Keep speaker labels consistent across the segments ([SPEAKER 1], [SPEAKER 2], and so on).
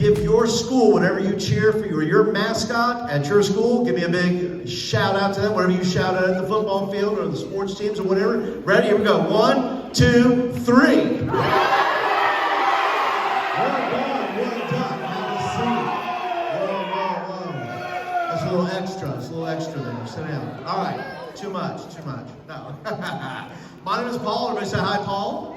[SPEAKER 1] give your school, whatever you cheer for, your mascot at your school, give me a big shout out to them, whatever you shout out at the football field or the sports teams or whatever. Ready? Here we go. 1, 2, 3. Well done. Have a seat. Whoa. That's a little extra. It's a little extra there. Sit down. All right. Too much. No. My name is Paul. Everybody say hi, Paul.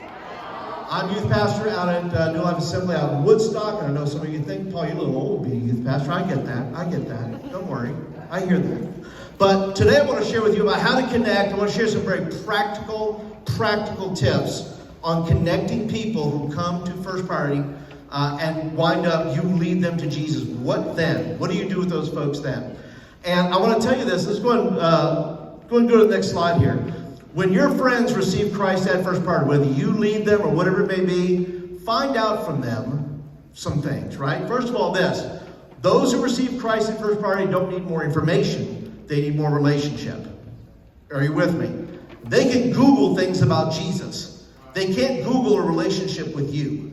[SPEAKER 1] I'm youth pastor out at New Life Assembly out in Woodstock. And I know some of you think, Paul, you're a little old being a youth pastor. I get that. Don't worry. I hear that. But today I want to share with you about how to connect. I want to share some very practical tips on connecting people who come to First Priority and wind up, you lead them to Jesus. What then? What do you do with those folks then? And I want to tell you this. Let's go and go to the next slide here. When your friends receive Christ at First Priority, whether you lead them or whatever it may be, find out from them some things, right? First of all, those who receive Christ at First Priority don't need more information. They need more relationship. Are you with me? They can Google things about Jesus. They can't Google a relationship with you.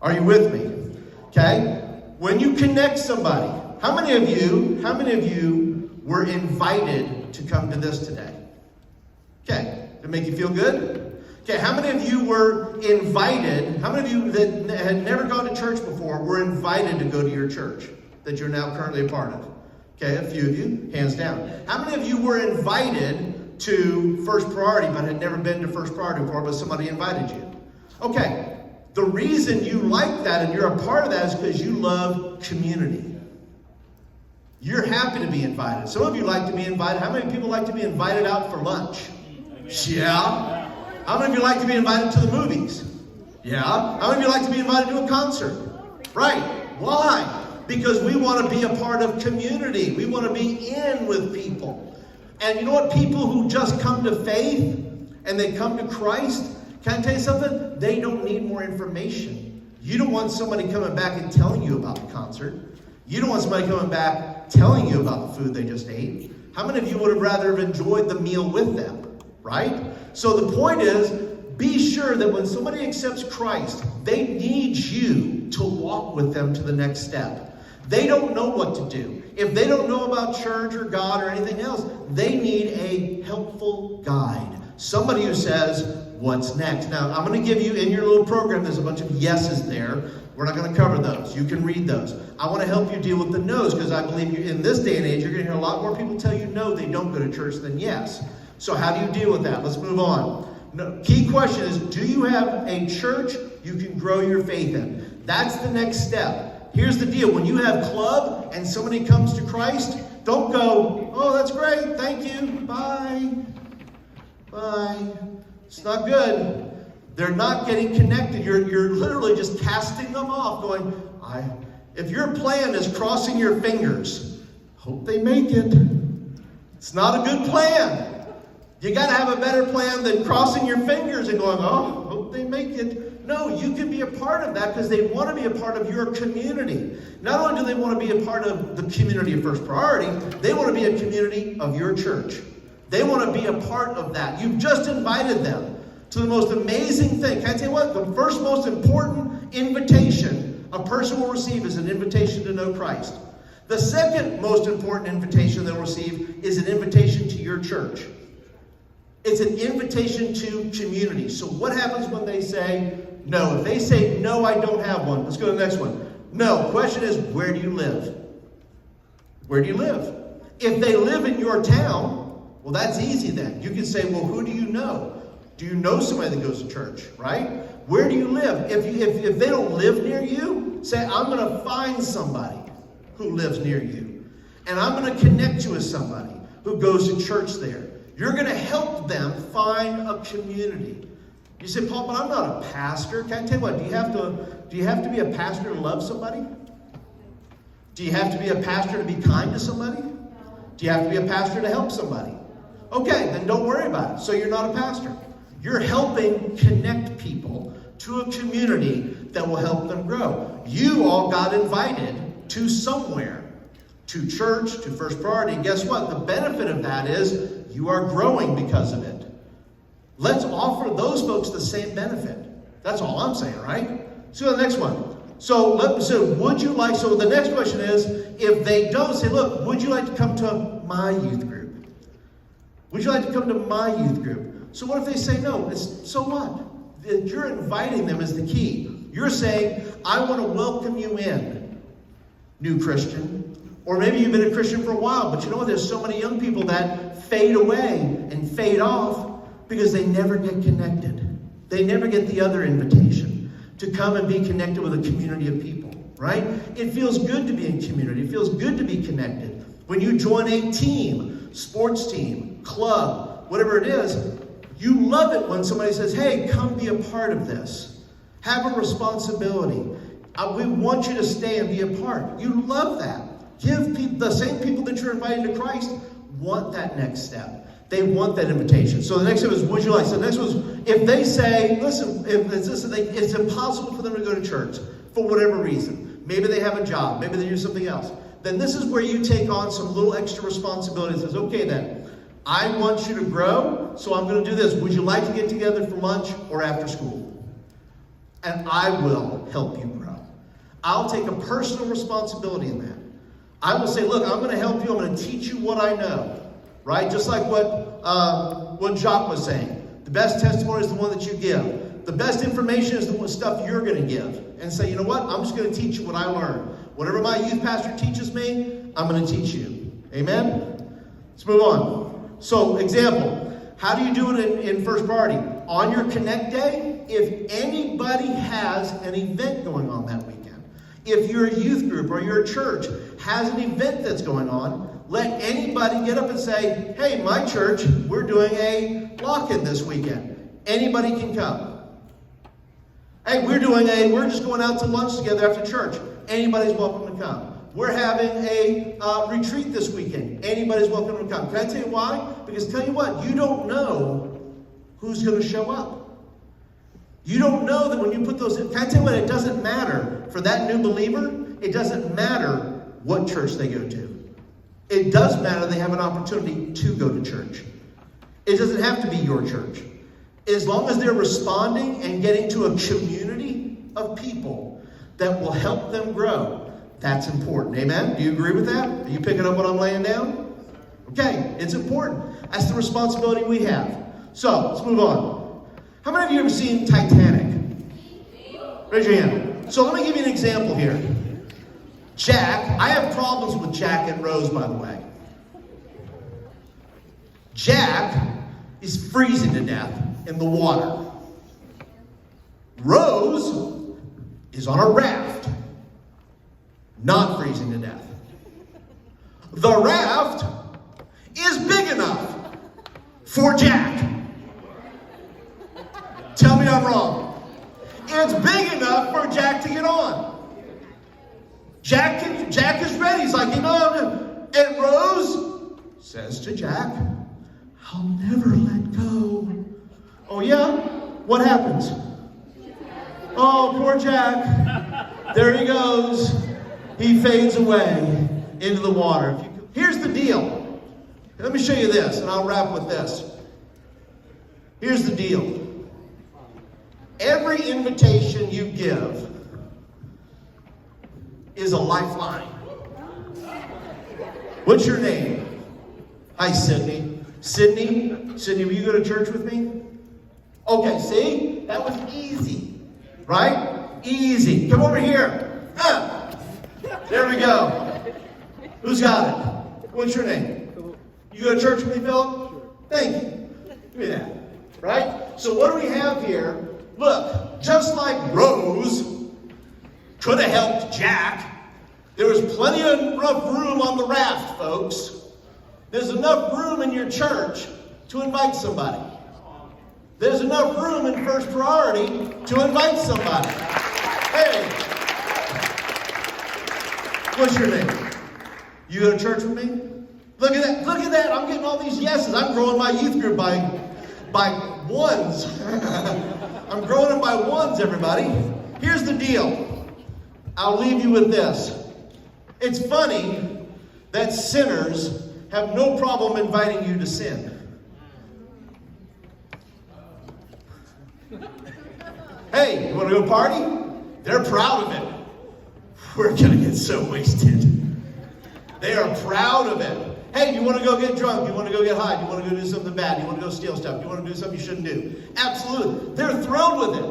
[SPEAKER 1] Are you with me? Okay? When you connect somebody, how many of you were invited to come to this today? Okay, to make you feel good? Okay, how many of you were invited, how many of you that had never gone to church before were invited to go to your church that you're now currently a part of? Okay, a few of you, hands down. How many of you were invited to First Priority but had never been to First Priority before, but somebody invited you? Okay, the reason you like that and you're a part of that is because you love community. You're happy to be invited. Some of you like to be invited. How many people like to be invited out for lunch? Yeah. How many of you like to be invited to the movies? Yeah. How many of you like to be invited to a concert? Right. Why? Because we want to be a part of community. We want to be in with people. And you know what? People who just come to faith and they come to Christ, can I tell you something? They don't need more information. You don't want somebody coming back and telling you about the concert. You don't want somebody coming back telling you about the food they just ate. How many of you would have rather have enjoyed the meal with them? Right? So the point is, be sure that when somebody accepts Christ, they need you to walk with them to the next step. They don't know what to do. If they don't know about church or God or anything else, they need a helpful guide. Somebody who says, what's next? Now, I'm going to give you, in your little program, there's a bunch of yeses there. We're not going to cover those. You can read those. I want to help you deal with the no's, because I believe you, in this day and age, you're going to hear a lot more people tell you no, they don't go to church, than yes. So how do you deal with that? Let's move on. No, key question is, do you have a church you can grow your faith in? That's the next step. Here's the deal. When you have club and somebody comes to Christ, don't go, oh, that's great, thank you, bye. It's not good. They're not getting connected. You're literally just casting them off, going, if your plan is crossing your fingers, hope they make it. It's not a good plan. You got to have a better plan than crossing your fingers and going, oh, hope they make it. No, you can be a part of that because they want to be a part of your community. Not only do they want to be a part of the community of First Priority, they want to be a community of your church. They want to be a part of that. You've just invited them to the most amazing thing. Can I tell you what? The first most important invitation a person will receive is an invitation to know Christ. The second most important invitation they'll receive is an invitation to your church. It's an invitation to community. So what happens when they say no? If they say, no, I don't have one. Let's go to the next one. No. Question is, where do you live? Where do you live? If they live in your town, well, that's easy then. You can say, well, who do you know? Do you know somebody that goes to church, right? Where do you live? If they don't live near you, say, I'm going to find somebody who lives near you. And I'm going to connect you with somebody who goes to church there. You're going to help them find a community. You say, Paul, but I'm not a pastor. Can I tell you what? Do you have to be a pastor to love somebody? Do you have to be a pastor to be kind to somebody? Do you have to be a pastor to help somebody? Okay, then don't worry about it. So you're not a pastor. You're helping connect people to a community that will help them grow. You all got invited to somewhere, to church, to First Priority. And guess what? The benefit of that is you are growing because of it. Let's offer those folks the same benefit. That's all I'm saying, right? So the next one. So would you like, so the next question is, if they don't, say, look, would you like to come to my youth group? Would you like to come to my youth group? So what if they say no? So what? You're inviting them is the key. You're saying, I want to welcome you in, new Christian. Or maybe you've been a Christian for a while, but you know what? There's so many young people that fade away and fade off because they never get connected. They never get the other invitation to come and be connected with a community of people, right? It feels good to be in community. It feels good to be connected. When you join a team, sports team, club, whatever it is, you love it when somebody says, hey, come be a part of this. Have a responsibility. We want you to stay and be a part. You love that. Give people, the same people that you're inviting to Christ, want that next step. They want that invitation. So the next step is, would you like? So the next one is, if they say, listen, it's impossible for them to go to church for whatever reason. Maybe they have a job. Maybe they do something else. Then this is where you take on some little extra responsibility. It says, okay then, I want you to grow, so I'm going to do this. Would you like to get together for lunch or after school? And I will help you grow. I'll take a personal responsibility in that. I will say, look, I'm going to help you. I'm going to teach you what I know. Right? Just like what Jacques was saying. The best testimony is the one that you give. The best information is the stuff you're going to give. And say, you know what? I'm just going to teach you what I learned. Whatever my youth pastor teaches me, I'm going to teach you. Amen? Let's move on. So, example. How do you do it in First Priority? On your Connect Day, if anybody has an event going on that weekend, if your youth group or your church has an event that's going on, let anybody get up and say, hey, my church, we're doing a lock-in this weekend. Anybody can come. Hey, we're just going out to lunch together after church. Anybody's welcome to come. We're having a retreat this weekend. Anybody's welcome to come. Can I tell you why? Because tell you what, you don't know who's going to show up. You don't know that when you put those in. Can I tell you what, it doesn't matter for that new believer. It doesn't matter what church they go to. It does matter they have an opportunity to go to church. It doesn't have to be your church. As long as they're responding and getting to a community of people that will help them grow, that's important. Amen? Do you agree with that? Are you picking up what I'm laying down? Okay, it's important. That's the responsibility we have. So, let's move on. How many of you have ever seen Titanic? Raise your hand. So let me give you an example here. Jack, I have problems with Jack and Rose, by the way. Jack is freezing to death in the water. Rose is on a raft, not freezing to death. The raft is big enough for Jack. Tell me I'm wrong. It's big enough for Jack to get on. Jack is ready. He's like, and Rose says to Jack, I'll never let go. Oh yeah? What happens? Oh, poor Jack. There he goes. He fades away into the water. Here's the deal. Let me show you this, and I'll wrap with this. Here's the deal. Every invitation you give is a lifeline. What's your name? Hi, Sydney. Sydney, will you go to church with me? Okay, see? That was easy. Right? Easy. Come over here. There we go. Who's got it? What's your name? You go to church with me, Philip? Thank you. Give me that. Right? So what do we have here? Look, just like Rose could have helped Jack, there was plenty of enough room on the raft, folks. There's enough room in your church to invite somebody. There's enough room in First Priority to invite somebody. Hey, what's your name? You go to church with me? Look at that. Look at that. I'm getting all these yeses. I'm growing my youth group by ones. I'm growing them by ones, everybody. Here's the deal. I'll leave you with this. It's funny that sinners have no problem inviting you to sin. Hey, you want to go party? They're proud of it. we're going to get so wasted. They are proud of it. Hey, you want to go get drunk? You want to go get high? You want to go do something bad? You want to go steal stuff? You want to do something you shouldn't do? Absolutely. They're thrilled with it.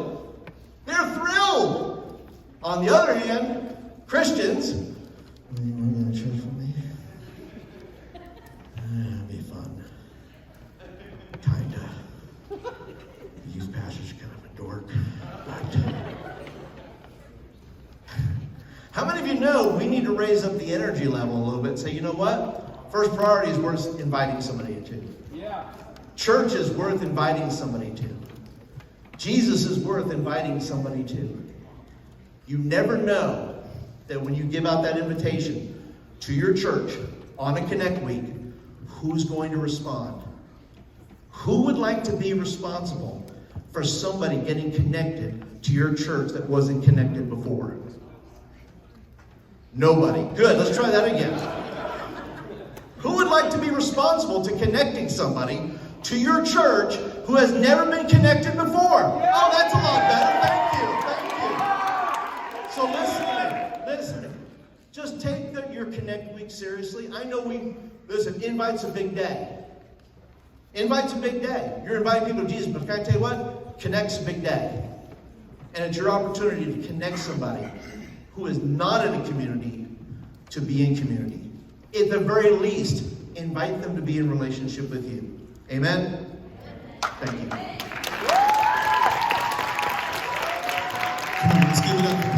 [SPEAKER 1] They're thrilled. On the other hand, Christians, you want to go to church with me? It'll be fun. Kinda. The youth pastor's kind of a dork. But how many of you know we need to raise up the energy level a little bit and say, you know what? First priority is worth inviting somebody to. Yeah. Church is worth inviting somebody to. Jesus is worth inviting somebody to. You never know that when you give out that invitation to your church on a Connect Week, who's going to respond? Who would like to be responsible for somebody getting connected to your church that wasn't connected before? Nobody. Good. Let's try that again. Who would like to be responsible to connecting somebody to your church who has never been connected before? Oh, that's a lot better. Thank you. So listen. Just take your Connect Week seriously. I know invite's a big day. Invite's a big day. You're inviting people to Jesus, but can I tell you what? Connect's a big day. And it's your opportunity to connect somebody who is not in a community to be in community. At the very least, invite them to be in relationship with you. Amen? Thank you.
[SPEAKER 2] Come on, let's give it up.